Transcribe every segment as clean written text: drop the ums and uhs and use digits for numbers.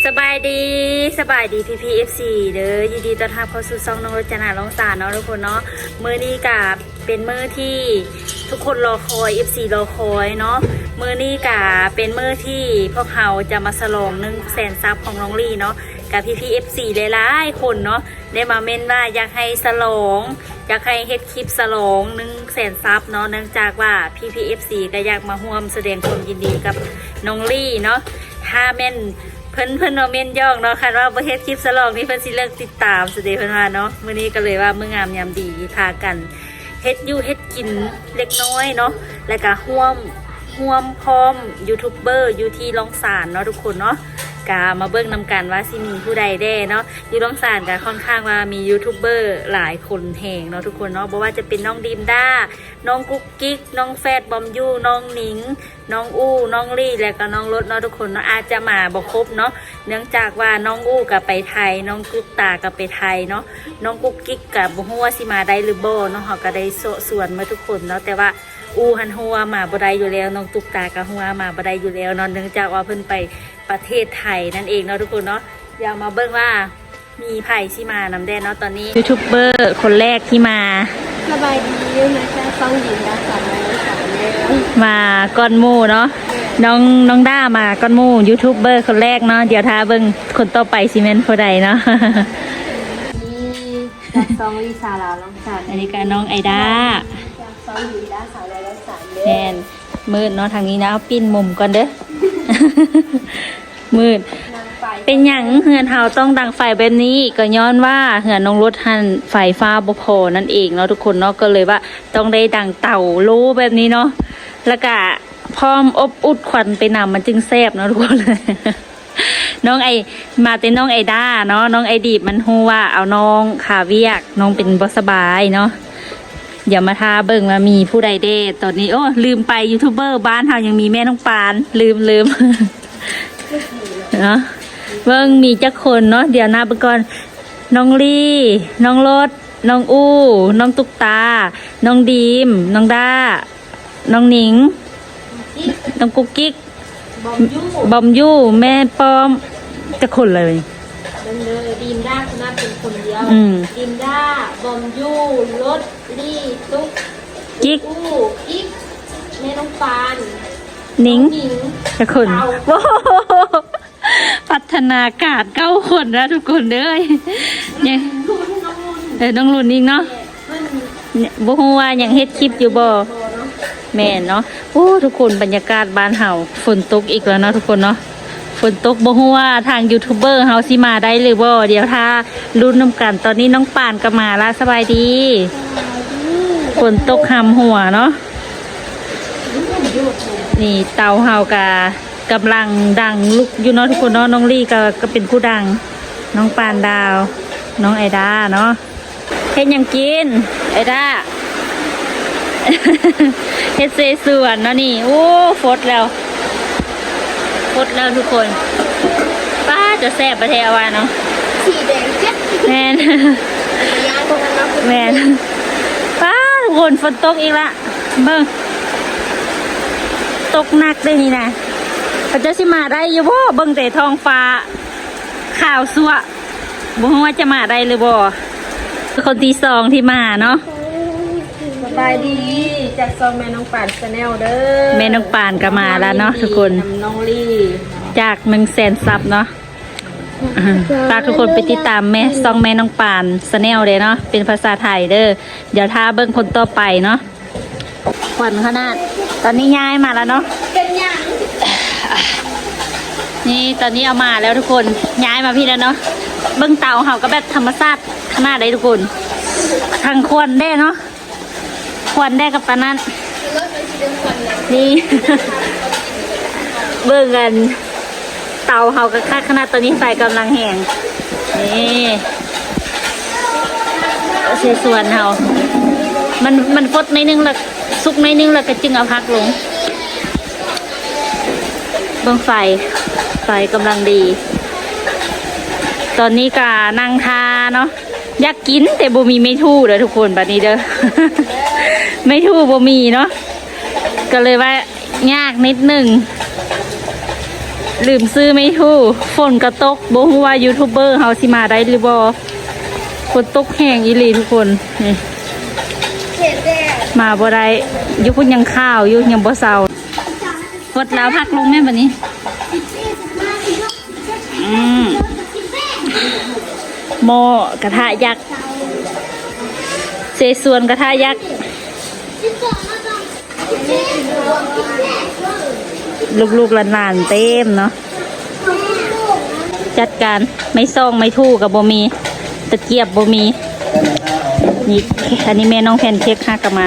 สบายดีพี่เอฟซีเด้อยินดีต้อนรับเข้าสู่ช่องน้องรจนาร้องสารเนาะทุกคนเนาะมื้อนี้กับเป็นมื้อที่ทุกคนรอคอย FC รอคอยเนาะมื้อนี้กับเป็นมื้อที่พวกเราจะมาฉลอง100,000 ซับของน้องลี่เนาะกับพี่เอฟซีหลายๆคนเนาะได้มาเม้นว่าอยากให้ฉลองอยากให้เฮ็ดคลิปฉลอง100,000 ซับเนาะเนื่องจากว่าพี่เอฟซีก็อยากมาร่วมแสดงความยินดีกับน้องลี่เนาะถ้าแม่นเพิ่นเมนย่องเนาะค่ะว่าประเทศคลิปสลองนี่เพิ่นสิเลิกติดตามเสด็จเพิ่นว่าเนาะมื้อนี้ก็เลยว่ามื้องามยามดีพากันเฮ็ดอยู่เฮ็ดกินเล็กน้อยเนาะแล้วก็ร่วมพร้อมยูทูบเบอร์อยู่ที่ล่องสานเนาะทุกคนเนาะก็มาเบิ่งนำกันว่าสิมีผู้ใดแน่เนาะอยู่ล่องสานก็ค่อนข้างว่ามียูทูบเบอร์หลายคนแห่งเนาะทุกคนเนาะบ่ว่าจะเป็นน้องดีมด้าน้องกุ๊กกิ๊กน้องแฟดบอมยูน้องหนิงน้องอู้น้องลี่แล้วก็น้องรถเนาะทุกคนเนาะอาจจะมาบ่ครบเนาะเนื่องจากว่าน้องอู้กับไปไทยน้องกุ๊กตากับไปไทยเนาะน้องกุ๊กกิ๊กกับบ่ฮู้ว่าสิมาได้หรือบ่เนาะเฮาก็ได้ส่วนมาทุกคนเนาะแต่ว่าอู้หันหัวมาบ่ได้อยู่แล้วน้องตุ๊กตากับหัวมาบ่ได้อยู่แล้วเนาะเนื่องจากว่าเพิ่นไปประเทศไทยนั่นเองเนาะทุกคนเนาะอยากมาเบิ่งว่ามีไผ่ที่มานำแดนเนาะตอนนี้ยูทูบเบอร์คนแรกที่มาสบายดีนะคะฟังหญิงรักษาแล้วมาก้อนหมู่เนาะน้องด้ามาก้อนหมู่ยูทูบเบอร์คนแรกเนาะเดี๋ยวท้าเบิ่งคนต่อไปซีเมนต์ผู้ใดเนาะนี่จากซองวิชาลาวลองสารอันนี้ก็น้องไอด้าจากซองหญิงรักษาแล้วลองสารแมนมืดเนาะทางนี้นะปิ้นมุมก่อนเด้อ มืดเป็นอย่างเหือนเฮาต้องดังไฟแบบนี้ก็ย้อนว่าเหือนน้องรถหันไฟฟ้าบ่พอนั่นเองเนาะทุกคนเนาะก็เลยว่าต้องได้ดังเต่าโลแบบนี้เนาะแล้วก็พร้อมอบอุดควันไปนำมันจึงแซ่บเนาะทุกคน น้องมาเป็นน้องไอด้าเนาะน้องไอดีบมันฮู้ว่าเอาน้องขาเวียกน้องเป็นบ่สบายเนาะอย่ามาทาเบิ่งว่ามีผู้ใดเด้ตอนนี้โอ้ลืมไปยูทูบเบอร์บ้านเฮายังมีแม่น้องปานลืม เนาะเบิ่งมีจักคนเนาะเดี๋ยวนับไปก่อนน้องลี่น้องรถน้องอู้น้องตุ๊กตาน้องดีมน้องด้าน้องหนิงน้องกุ๊กกิ๊กบอมยูแม่ป้อมจักคนเลยดีมด้าคุณน่าเป็นคนเดียวดีมด้าบอมยูรถลี่ตุ๊กกิ๊กอู้กิ๊กแม่น้องปานนิงจักคนโว้พัฒนาการ9 คนแล้วทุกคนเด้ยยังน้องรุ่นอีกเนาะบ่ฮู้ว่ายังเฮ็ดคลิปอยู่บ่แม่นเนาะโอ้ทุกคนบรรยากาศบ้านเฮาฝนตกอีกแล้วเนาะทุกคนเนาะฝนตกบ่ฮู้ว่าทางยูทูบเบอร์เฮาสิมาได้หรือบ่เดี๋ยวถ้าลุ้นนำกันตอนนี้น้องป่านก็มาละสบายดีฝนตกหำหัวเนาะนี่เตาเฮากำลังดังลุกอยู่เนาะทุกคนเนาะน้องลี่ก็เป็นผู้ดังน้องปานดาวน้องไอด้าเนาะเฮ็ดยังกินไอด้า เฮ็ดเซส่วนเนาะนี่โอ้ฟดแล้วทุกคนป้าจะแซ่บประเทศว่าเนาะสีแดงเจ็ดแมน แมนป้าทุกคนฝนตกอีกละเบิ่งตกหนักเลยนี่นะเขาจะสิมาได้อยู่บ่เบิ่งแต่ท้องฟ้าข่าวซัวบ่ฮู้ว่าจะมาได้หรือบ่คนที่สองที่มาเนาะสบายดีจากซองแม่น้องปานชาแนลเด้อแม่น้องปานก็มาแล้วเนาะทุกคนน้องลี่จาก100,000 ซับเนาะฝากทุกคนไปติดตามแม่ซองแม่น้องปานชาแนลเลยเนาะเป็นภาษาไทยเด้อเดี๋ยวถ้าเบิ่งคนต่อไปเนาะขวัญขนาดตอนนี้ย้ายมาแล้วเนาะเป็นยังนี่ตอนนี้เอามาแล้วทุกคนย้ายมาพี่แล้วเนาะเบิ้งเตาเฮาก็แบบธรรมชาติขนาดได้ทุกคนทางควนได้เนาะควนได้กับปานั้นนี่ เบิ้งกันเตาเฮาก็ค่าขนาดตอนนี้ไฟกำลังแห้งนี่เสียส่วนเฮามันฟดในนึงละสุกในนึงละก็จึงเอาพักลงเบิ้งไฟกำลังดีตอนนี้ก็นั่งทาเนาะอยากกินแต่บ่มีไม่ทู่เด้อทุกคนแบบนี้เด้อ ไม่ทู่บ่มีเนาะก็เลยว่ายากนิดหนึ่ง ลืมซื้อไม่ถูกฝนกระตกบ่ฮู้ว่ายูทูบเบอร์เฮาสิมาได้หรือบ่ฝนตกแห้งอีหลีทุกคนนี่มาบ่ได้อยู่พุ่นยังข้าวอยู่ยังบ่เซาฟดแล้วพักลงแม่บัดนี้หม้อกระทะยักษ์เสส่วนกระทะยักษ์ลูกๆหลานๆเต็มเนาะจัดการไม่ซ่องไม่ทู่กับบ่มีตะเกียบบ่มีนี่อันนี้แม่น้องแพนเค้กฮักกันม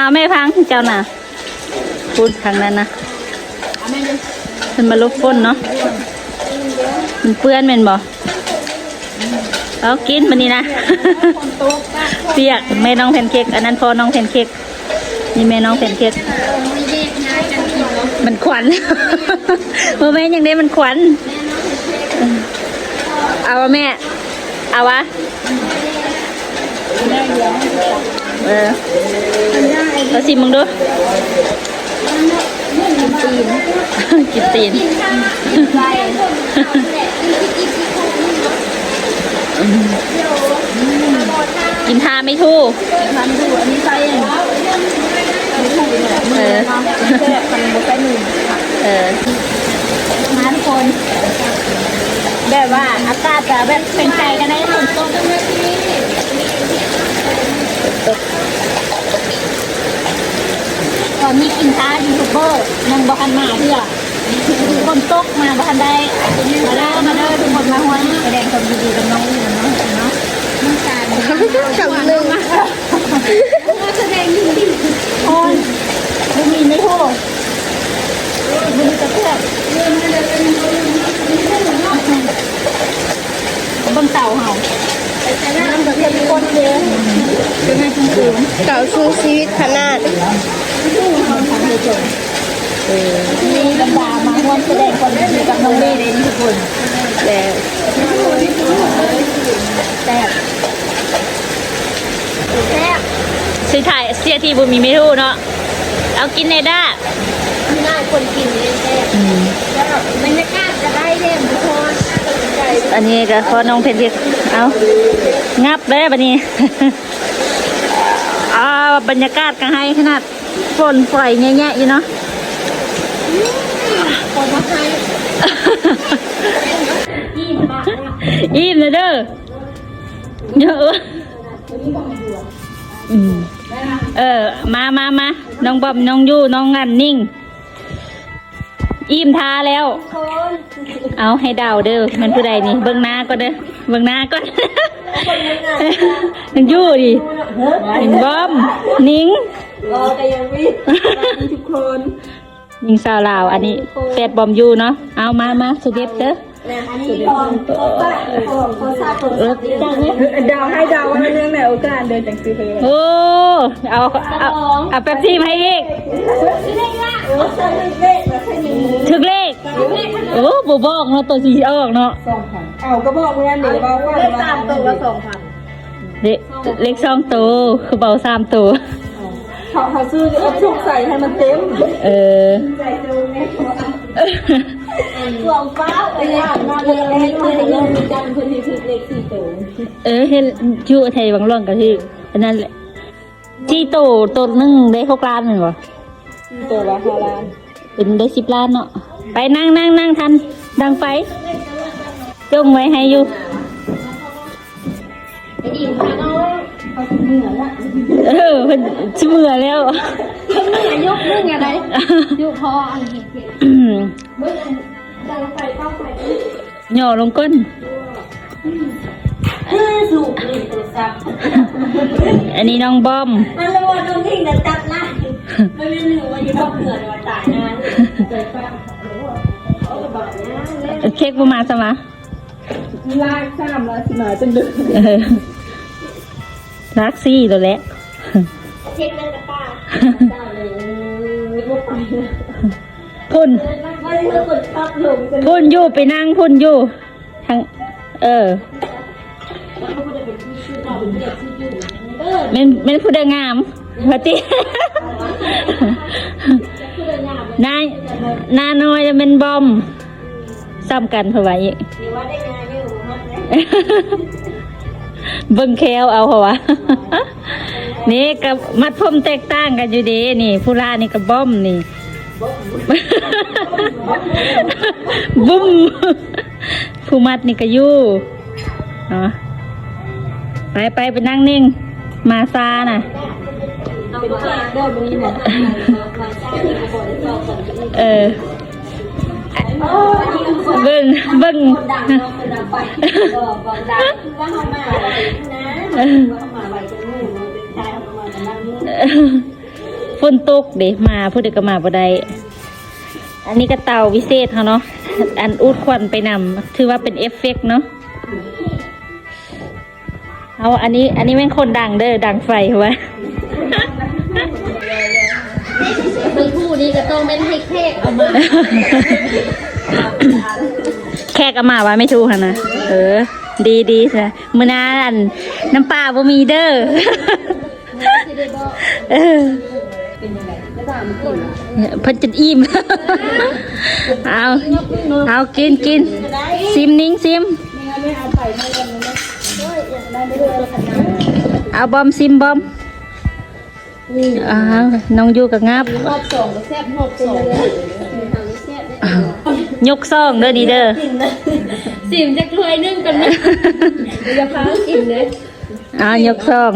าไม่พังเจ้าน่ะพูดทางนั้นนะมันมาลบฝนเนาะมันเปื้อนเป็นบ่เอากินมันนี่นะ เปียกแม่น้องแพนเค้กอันนั้นพอน้องแพนเค้กนี่แม่น้องแพนเค้กมันขวัญ เมื่อแม่ยังได้มันขวัญเอาวะแม่เอาวะเราชิมมึงดูกินตีนกินทาไม่ทู่ทานดูอันนี้ใส่ไม่ทู่เนี่ยมันบุกไปหนึ่งมาทุกคนแบบว่าอากาศจะแบบเป็นใจกันได้ฝนตกตอนนี้กินท้ายูทูบเบอร์ยังบอกกันมาเพื่อคนตกมาบอกกันได้มาเด้อทุกคนมาหัวแสดงความดีๆกับน้องนี่เนาะน้องการสองหนึ่งแสดงดีๆคนดูมีไม่โทษดูมีกระเทือกบนเต่าเห่าน้ำแบบเป็นคนเยอะเป็นไงคุณครูเต่าชูชีวิตขนาดนี่บรรดามาร่วมแสดงความยินดีกับน้องเบ้เลยทุกคนแล้วแซ่บซื้อถ่ายเสียทีบุมีไม่รู้เนาะเอากินในด้าไม่ได้คนกินเลยแซ่บมันจะกล้าจะได้เด้มทุกคนอันนี้ก็ขอน้องเพชรเรียกเอางับเลยบัดนี้ บรรยากาศก็ให้ขนาดฝนปล่อยแง่ๆอยู่เนาะฝนมาให้อิ่มเลยเด้อเยอะมาน้องบอมน้องยู่น้องงันนิ่งอิ่มทาแล้วเอาให้ดาวเด้อมันผู้ใดนี่เบิ่งหน้าก็เด้อเบิ่งหน้าก็น้องยู่ดิน้องบอมนิ่งรอแต่ยังวิ่งทุกคนยิงสาวลาวอันนี้แฟดบอมยูเนาะเอามาสุดเด็ดเด้อดาวให้ดาวว่าเรื่องไหนโอกาสเดินจังซื้อเพลงโอ้เอาแป๊บซี่มาให้อีกถึงเลขโอ้บ่บอกเนาะตัวสีออกเนาะเอาก็บอกเมื่อเดี๋ยวบอกว่าเลข3ตัวละ2,000เลข2ตัวคือเบา3ตัวเขาซื้อเอาชุกใส่ให้มันเต็มใส่ตัวแม่ส่วนฟ้าไปอ่านมาเลยให้มาให้ยังมีจันพื้นที่ถึงเลข4ตัวเห็นชื่อไทยบางเรื่องก็ที่อันนั้นแหละที่ตัวนึงได้6 ล้านเหมือนบ่ตัวละ5 ล้านเป็นได้10 ล้านเนาะไปนั่งทันดังไฟจงไว้ให้อยู่ไปอิ่มค่ะน้องเขาถึงเหนื่อยละเพิ่นชิมือแล้วยกนึ่งอะไรยกพออันเห็นเมื่อดังไฟเข้าไปหย่อลงก้นสูบเลยโทรศัพท์อันนี้น้องบอมอันละวันน้องทิ้งแต่จับนะไม่เป็นหนึ่งวันอยู่บ้านเกิดวันตายนะเกิดฟ้าเค้กประมาณสมะลาก3แล้วสิมาจนดึกรักซี่ตัวแหละเช็คเงินกับป้าป้าเลยลูกไปพุ่นอยู่ไปนั่งพุ่นอยู่ทางมันผู้ใดงามพอดี นาน้อยจะเป็นบอมซ้ำกันเพราะว่าอีกเบิ่งแควเอาเพราะว่า นี่กับมัดผมแตกต่างกันอยู่ดีนี่ผู้ล่านี่กับบอมนี่ บุ้มผู้มัดนี่ก็อยู่เนาะไปนั่งนิ่งมาซาน่ะเบิ่งฝนตกเด้มาพูดเด็กก็มาบ่ได้อันนี้ก็เตาวิเศษเขาเนาะอันอูดควันไปนำถือว่าเป็นเอฟเฟกต์เนาะเอาอันนี้แม่งคนดังเด้อดังไฟเหรอวะ บางคู่นี้ก็ต้องเป็นให้แขกเอามา แขกเอามาว่าไม่ถูกค่ะนะดีใช่มื้อนาอันน้ำปลาบ่มีเด้อ เพิ่นจะอิ่ม เอากินซิมนิ้งซิมเอาบอมซิมบอมน้องอยู่กับงับ รอบสองก็แซ่บรอบสอง ยกซองเด้อดีเด้อ สิมจะคลวยนึ่งกันนะอย่าพากินเลย เอายกซอง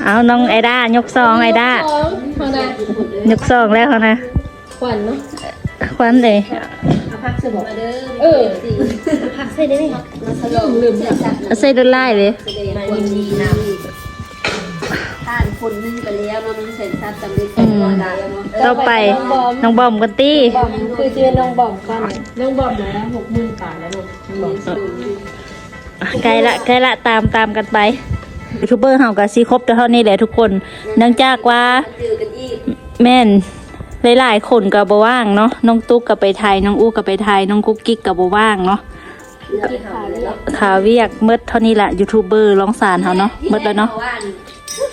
เอาน้องไอด้ายกซองไอด้า เขานะ ยกซองแล้วเขานะ ขวัญเนาะ ควันเลย พักสมองพักใส่ได้ไหมมาสลบลืมจัด เอาใส่ดอลลาร์เลย มายินดีนะทานคนนึ่งไปแล้วมันมีเศษซับจำได้ ต่อไปน้องบอมกันตี้ บอมคือชื่อน้องบอมกันน้องบอมนะ60,000 บาทแล้วน้องใกล้ละตามกันไปยูทูบเบอร์เฮากับซีครบแต่เท่านี้แหละทุกคนเนื่องจากว่าแม่นหลายๆคนก็บ่ว่างเนาะน้องตุ๊กก็ไปไทยน้องอู้ก็ไปไทยน้องกุ๊กกิ๊กก็บ่ว่างเนาะข่าวเวียกเมื่อเท่านี้แหละยูทูบเบอร์ร้องสารเฮาเนาะเมื่อแล้วเนาะ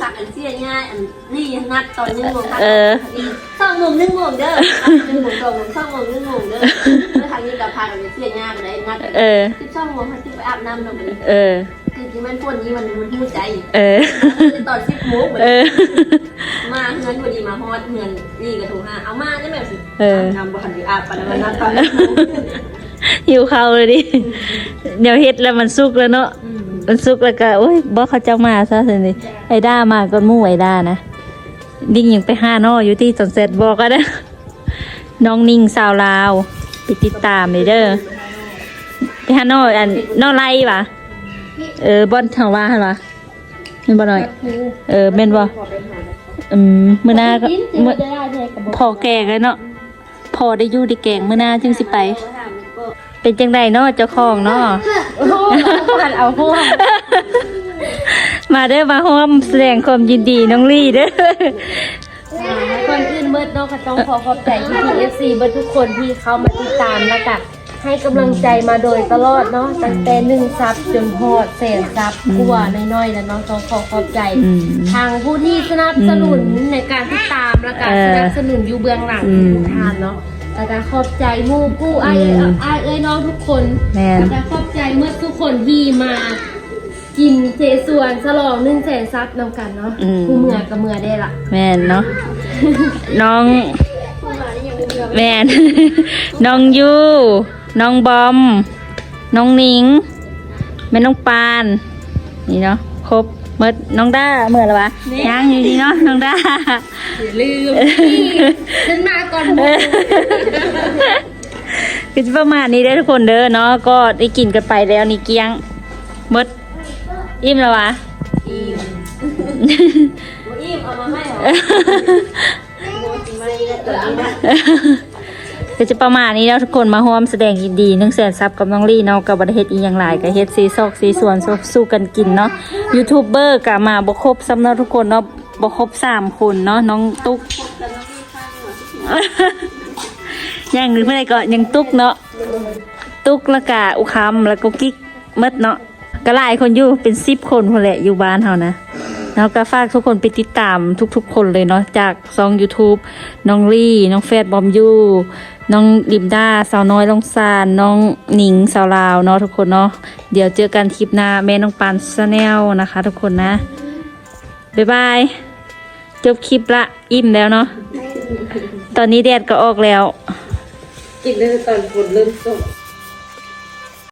ผักอันเสียง่ายอันนี่นัดตอน1 โมง2 โมง1 โมงเด้อ1 โมง2 โมง2 โมง1 โมงเด้อแล้วทางนี้กับพากันเสียง่ายไปได้นัด12 โมงให้ไปอาบน้ำเนาะมื้อนี้คือที่มันฝนนี้มันหูใจตอน10 โมงมาเฮือนพอดีมาฮอดเฮือนนี่ก็โทรหาเอามาได้แบบสิทำบ่ทันได้อาบปานนั้นนัดตอนหิวข้าวเลยดิเดี๋ยวเฮ็ดแล้วมันสุกแล้วเนาะมันสุกแล้วก็โอ้ยบอกเขาเจ้ามาซะสินี่ไอ้ด้ามาก่อนมู่ไอ้ด้านะนิ่งยังไปห้าน้ออยู่ที่สวนเสร็จบอกก็ได้น้องนิ่งสาวลาวไปติดตามเลยเด้อไปห้าน้ออันน้อไรวะบอนทางว่าเหรอเป็นบ่หน่อยเป็นบ่มื้อหน้าก็พอแก่กันเนาะพอได้อยู่ได้แกงมื้อหน้าจึงสิไปเป็นจังไดเนาะเจ้าของเนาะเอาพวก มาเด้อมาร่วมแสดงความยินดีน้องลี่เด้อ คนอื่นเบิดเนาะก็ต้องขอบใจที่ FC เบิดทุกคนที่เข้ามาติดตามแล้วก็ให้กำลังใจมาโดยตลอดเนาะตั้งแต่1 ซับจนฮอด100,000 ซับกว่าน้อยๆแล้วเนาะต้องขอบใจทางผู้ที่สนับสนุนในการติดตามและการสนับสนุนอยู่เบื้องหลังทุกท่านเนาะแต่ก็ขอบใจหมู่ผู้อ้ายน้องทุกคนแต่ก็ขอบใจเมื่อทุกคนที่มากินเจส่วนฉลอง100,000 ซับนำกันเนาะผู้เมื่อกับเมื่อได้ละแม่นเนาะน้องแม่น น้องยูน้องบอมน้องนิงแม่น้องปานนี่เนาะครบเมื่อน้องด้าเมื่อไรวะยังอยู่ดีเนาะน้องด้าลืมฉันมาก่อนก็จะประมาณนี้ได้ทุกคนเด้อเนาะก็ได้กินกันไปแล้วนี่เกี้ยงเมื่ออิ่มแล้ววะอิ่มเอามาให้เหรอก็จะประมาณนี้แล้วทุกคนมาร่วมแสดงยินดี100,000 ซับกับน้องลี่เนาะกับบริเฮ็ดอีหยังหลายก็เฮ็ดซีซอกซีส่วนสู้กันกินเนาะยูทูบเบอร์ก็มาบ่ครบสำหรับทุกคนเนาะบ่ครบ3 คนเนาะน้องตุ๊กยังหรือเมื่อไรก็ยังตุ๊กเนาะตุ๊กแล้วก็อุคำแล้วก็กิ๊กมดเนาะก็หลายคนอยู่เป็น10 คนพุ่นแหละอยู่บ้านเฮานะ แล้วก็ฝากทุกคนไปติดตามทุกๆคนเลยเนาะจากช่อง YouTube น้องลี่น้องเฟดบอมยูน้องลิมด้าสาวน้อยลงซานน้องหนิงสาวลาวเนาะทุกคนเนาะเดี๋ยวเจอกันคลิปหน้าแม่น้องปานชาแนลนะคะทุกคนนะบ๊ายบายจบคลิปละอิ่มแล้วเนาะตอนนี้แดดก็ออกแล้ว กินได้ตอนฝนเริ่มตก